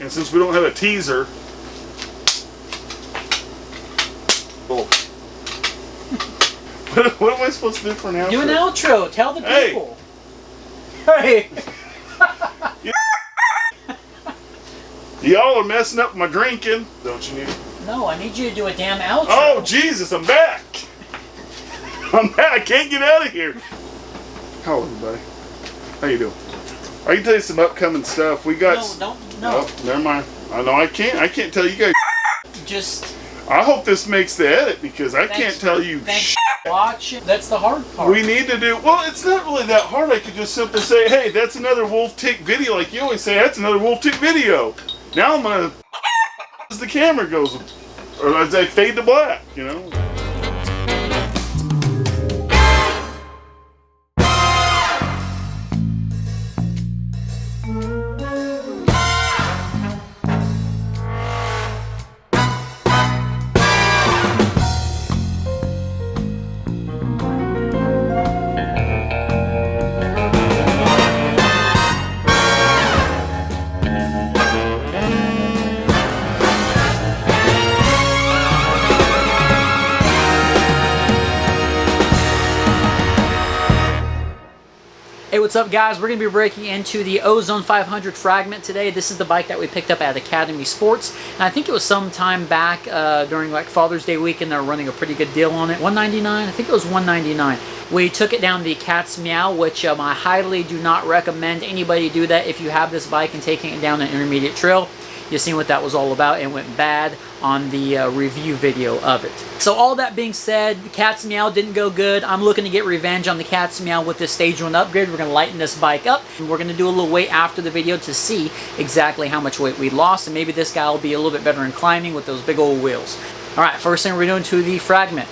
And since we don't have a teaser, oh. What am I supposed to do for an outro? Do an outro. Tell the people. Hey. Y'all are messing up my drinking. Don't you need it? No, I need you to do a damn outro. Oh, Jesus, I'm back. I'm back. I can't get out of here. Hello, everybody. How you doing? I can tell you some upcoming stuff. We got... No. Oh, never mind. I know I can't tell you guys. Just... I hope this makes the edit because I can't tell you. Thanks for watching. That's the hard part. We need to do... Well, it's not really that hard. I could just simply say, hey, that's another wolf tick video. Like you always say, that's another wolf tick video. Now I'm going to... as the camera goes... or as I fade to black, you know? Hey, what's up guys? We're going to be breaking into the Ozone 500 Fragment today. This is the bike that we picked up at Academy Sports. And I think it was some time back during like Father's Day weekend. They were running a pretty good deal on it. $199? I think it was $199. We took it down the Cat's Meow, which I highly do not recommend anybody do that if you have this bike and taking it down an intermediate trail. You've seen what that was all about. It went bad on the review video of it. So all that being said, the Cat's Meow didn't go good. I'm looking to get revenge on the Cat's Meow with this stage 1 upgrade. We're going to lighten this bike up. And we're going to do a little weight after the video to see exactly how much weight we lost. And maybe this guy will be a little bit better in climbing with those big old wheels. Alright, first thing we're doing to the Fragment.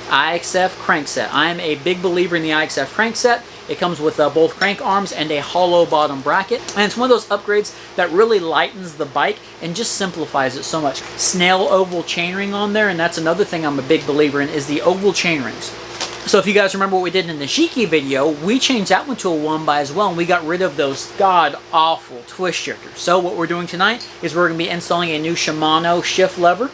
IXF crankset. I'm a big believer in the IXF crankset. It comes with both crank arms and a hollow bottom bracket. And it's one of those upgrades that really lightens the bike and just simplifies it so much. Snail oval chainring on there, and that's another thing I'm a big believer in, is the oval chainrings. So if you guys remember what we did in the Shiki video, we changed that one to a 1x as well, and we got rid of those god-awful twist shifters. So what we're doing tonight is we're going to be installing a new Shimano shift lever.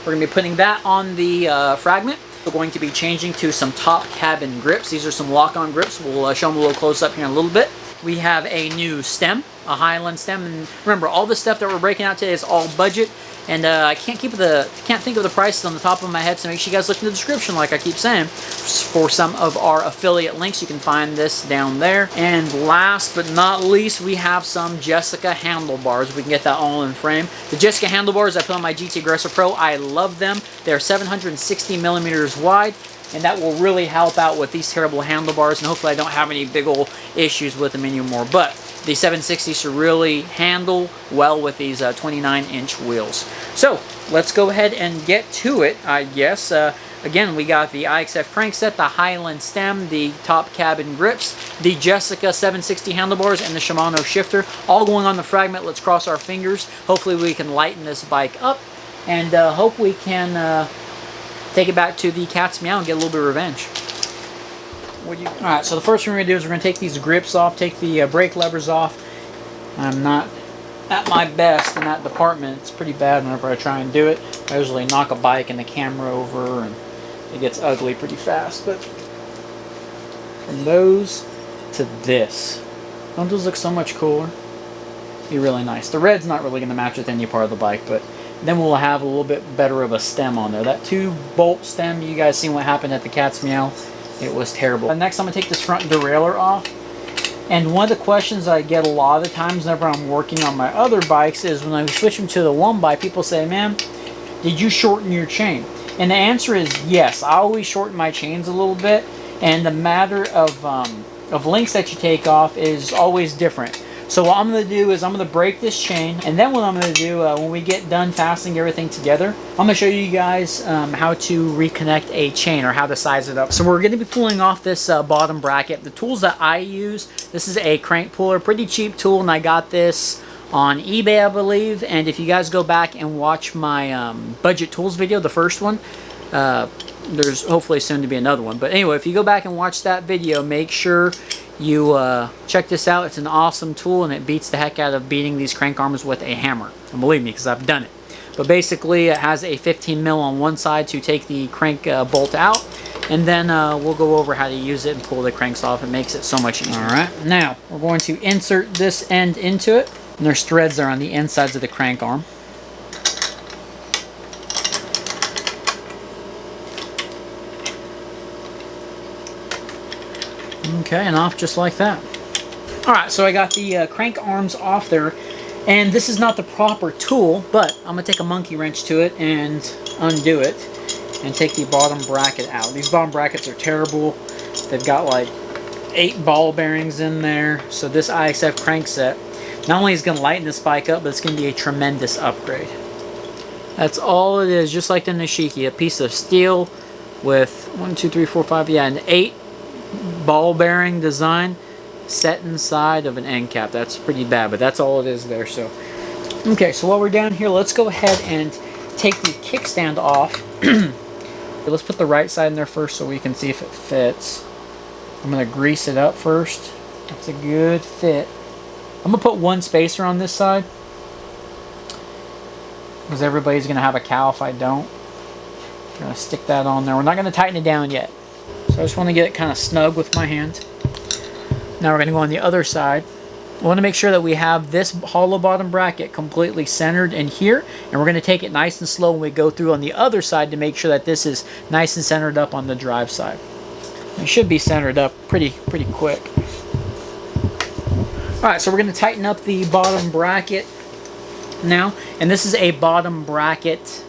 We're going to be putting that on the Fragment. We're going to be changing to some top cabin grips. These are some lock-on grips. We'll show them a little close up here in a little bit. We have a new stem, a Highland stem, and remember, all the stuff that we're breaking out today is all budget. And I can't think of the prices on the top of my head, so make sure you guys look in the description, like I keep saying, for some of our affiliate links. You can find this down there. And last but not least, we have some Jessica handlebars. We can get that all in frame. The Jessica handlebars I put on my GT Aggressor Pro, I love them. They're 760 millimeters wide, and that will really help out with these terrible handlebars, and hopefully I don't have any big old issues with them anymore. But the 760 should really handle well with these 29-inch wheels. So let's go ahead and get to it, I guess. Again, we got the IXF crankset, the Highland stem, the top cabin grips, the Jessica 760 handlebars, and the Shimano shifter, all going on the Fragment. Let's cross our fingers. Hopefully we can lighten this bike up, and hope we can take it back to the Cat's Meow and get a little bit of revenge. Alright, so the first thing we're going to do is we're going to take these grips off, take the brake levers off. I'm not at my best in that department. It's pretty bad whenever I try and do it. I usually knock a bike and the camera over, and it gets ugly pretty fast. But from those to this, don't those look so much cooler? Be really nice. The red's not really going to match with any part of the bike, but then we'll have a little bit better of a stem on there. That 2-bolt stem, you guys seen what happened at the Cat's Meow. It was terrible. Next, I'm going to take this front derailleur off. And one of the questions I get a lot of the times whenever I'm working on my other bikes is when I switch them to the 1x, people say, man, did you shorten your chain? And the answer is yes. I always shorten my chains a little bit. And the matter of lengths that you take off is always different. So what I'm going to do is I'm going to break this chain, and then what I'm going to do when we get done fastening everything together, I'm going to show you guys how to reconnect a chain, or how to size it up. So we're going to be pulling off this bottom bracket. The tools that I use, this is a crank puller, pretty cheap tool, and I got this on eBay, I believe. And if you guys go back and watch my budget tools video, the first one, there's hopefully soon to be another one. But anyway, if you go back and watch that video, make sure you check this out. It's an awesome tool, and it beats the heck out of beating these crank arms with a hammer. And believe me, because I've done it. But basically, it has a 15 mil on one side to take the crank bolt out, and then we'll go over how to use it and pull the cranks off. It makes it so much easier. All right, now we're going to insert this end into it, and there's threads there on the insides of the crank arm. Okay, and off just like that. Alright, so I got the crank arms off there, and this is not the proper tool, but I'm going to take a monkey wrench to it and undo it, and take the bottom bracket out. These bottom brackets are terrible. They've got like 8 ball bearings in there, so this IXF crankset not only is going to lighten this bike up, but it's going to be a tremendous upgrade. That's all it is, just like the Nishiki, a piece of steel with 1, 2, 3, 4, 5, yeah, an 8 ball bearing design set inside of an end cap. That's pretty bad, but that's all it is there. So okay, so while we're down here, let's go ahead and take the kickstand off. Let's put the right side in there first so we can see if it fits. I'm going to grease it up first. That's a good fit. I'm going to put one spacer on this side, because everybody's going to have a cow if I don't. I'm going to stick that on there. We're not going to tighten it down yet. So I just want to get it kind of snug with my hand. Now we're going to go on the other side. We want to make sure that we have this hollow bottom bracket completely centered in here. And we're going to take it nice and slow when we go through on the other side to make sure that this is nice and centered up on the drive side. It should be centered up pretty quick. Alright, so we're going to tighten up the bottom bracket now. And this is a bottom bracket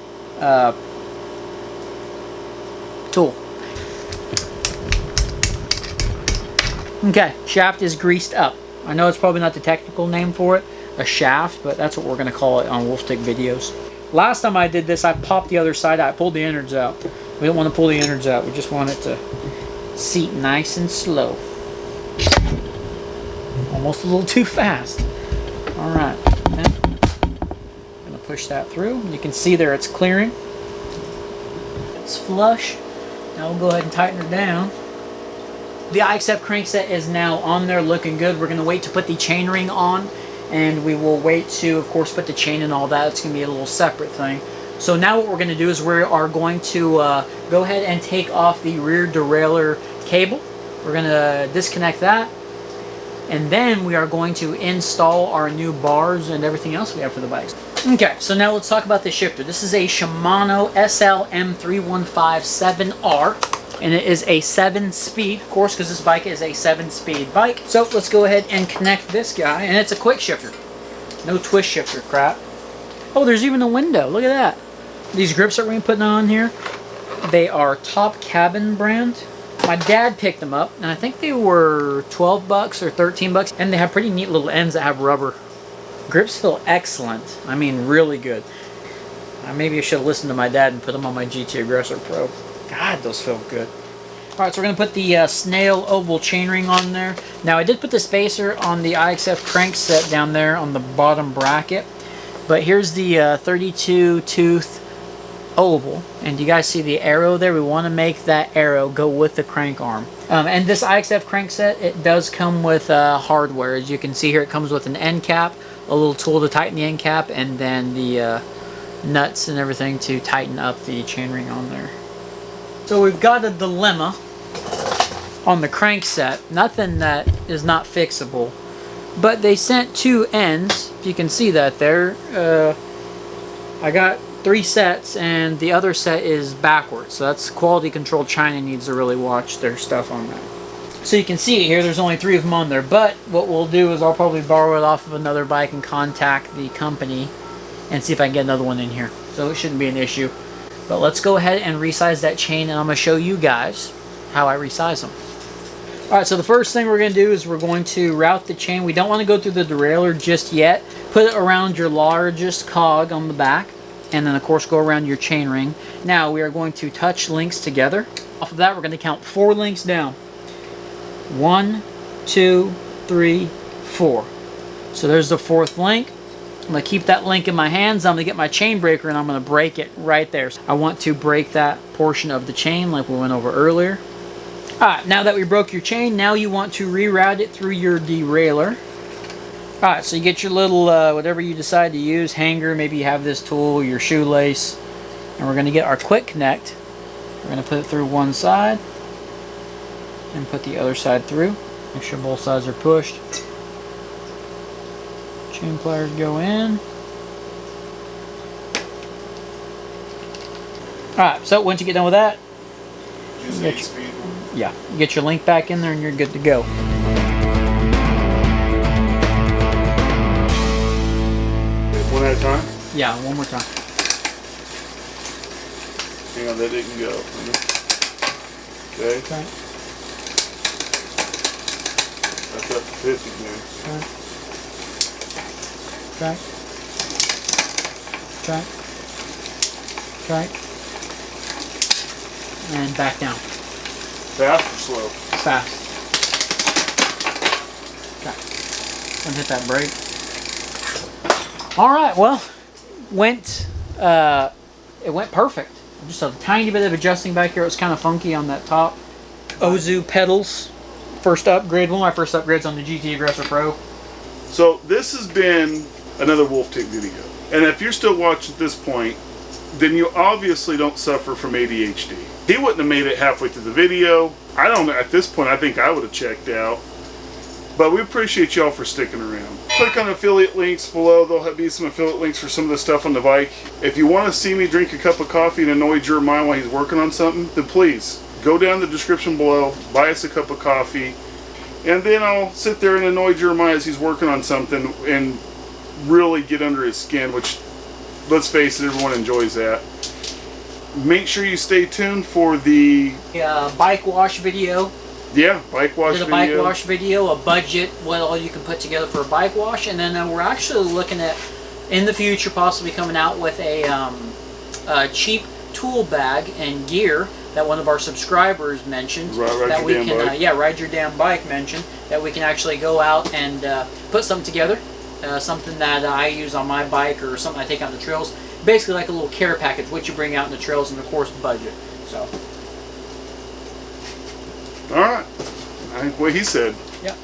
tool. Okay, shaft is greased up. I know it's probably not the technical name for it, a shaft, but that's what we're going to call it on Wolfstick videos. Last time I did this, I popped the other side out. I pulled the innards out. We don't want to pull the innards out. We just want it to seat nice and slow. Almost a little too fast. Alright, then I'm going to push that through. You can see there it's clearing. It's flush. Now we'll go ahead and tighten her down. The IXF crankset is now on there looking good. We're going to wait to put the chainring on, and we will wait to, of course, put the chain and all that. It's going to be a little separate thing. So now what we're going to do is we are going to go ahead and take off the rear derailleur cable. We're going to disconnect that, and then we are going to install our new bars and everything else we have for the bikes. Okay, so now let's talk about the shifter. This is a Shimano SLM3157R. And it is a 7-speed, of course, because this bike is a 7-speed bike. So let's go ahead and connect this guy, and it's a quick shifter. No twist shifter crap. Oh, there's even a window. Look at that. These grips that we're putting on here, they are Top Cabin brand. My dad picked them up, and I think they were 12 bucks or 13 bucks, and they have pretty neat little ends that have rubber. Grips feel excellent. I mean, really good. Maybe I should have listened to my dad and put them on my GT Aggressor Pro. God, those feel good. Alright, so we're going to put the Snail oval chainring on there. Now, I did put the spacer on the IXF crankset down there on the bottom bracket. But here's the 32 tooth oval. And you guys see the arrow there? We want to make that arrow go with the crank arm. And this IXF crankset, it does come with hardware. As you can see here, it comes with an end cap, a little tool to tighten the end cap, and then the nuts and everything to tighten up the chainring on there. So we've got a dilemma on the crankset. Nothing that is not fixable. But they sent 2 ends. If you can see that there. I got 3 sets, and the other set is backwards. So that's quality control. China needs to really watch their stuff on that. So you can see it here. There's only 3 of them on there. But what we'll do is I'll probably borrow it off of another bike and contact the company and see if I can get another one in here. So it shouldn't be an issue. But let's go ahead and resize that chain, and I'm going to show you guys how I resize them. Alright, so the first thing we're going to do is we're going to route the chain. We don't want to go through the derailleur just yet. Put it around your largest cog on the back, and then of course go around your chain ring. Now we are going to touch links together. Off of that, we're going to count 4 links down. 1, 2, 3, 4. So there's the 4th link. I'm going to keep that link in my hands. I'm going to get my chain breaker, and I'm going to break it right there. So I want to break that portion of the chain like we went over earlier. Alright, now that we broke your chain, now you want to reroute it through your derailleur. Alright, so you get your little, whatever you decide to use, hanger, maybe you have this tool, your shoelace, and we're going to get our quick connect. We're going to put it through one side, and put the other side through. Make sure both sides are pushed. Chain pliers go in. Alright, so once you get done with that, Use 8-speed. yeah, you get your link back in there and you're good to go. One at a time? Yeah, one more time. Hang on, that didn't go. Okay. Okay. That's up to 50 now. Okay. Okay. And back down. Fast or slow? Fast. Okay. And hit that brake. All right. Well, it went perfect. Just a tiny bit of adjusting back here. It was kind of funky on that top. Ozone pedals. First upgrade. One of my first upgrades on the GT Aggressor Pro. So this has been another Wolf Tick video. And if you're still watching at this point, then you obviously don't suffer from ADHD. He wouldn't have made it halfway through the video. I don't know, at this point I think I would have checked out. But we appreciate y'all for sticking around. Click on affiliate links below. There'll be some affiliate links for some of the stuff on the bike. If you want to see me drink a cup of coffee and annoy your mind while he's working on something, then please go down the description below, buy us a cup of coffee, and then I'll sit there and annoy Jeremiah as he's working on something and really get under his skin, which, let's face it, everyone enjoys that. Make sure you stay tuned for the Bike wash video. bike wash Did a video. bike wash video, a budget, what all you can put together for a bike wash, and then we're actually looking at, in the future, possibly coming out with a cheap tool bag and gear that one of our subscribers mentioned. Ride that your we damn can, bike. ride your damn bike mentioned, that we can actually go out and put something together. Something that I use on my bike or something I take on the trails. Basically like a little care package, what you bring out in the trails and of course budget. So. Alright. What he said. Yeah.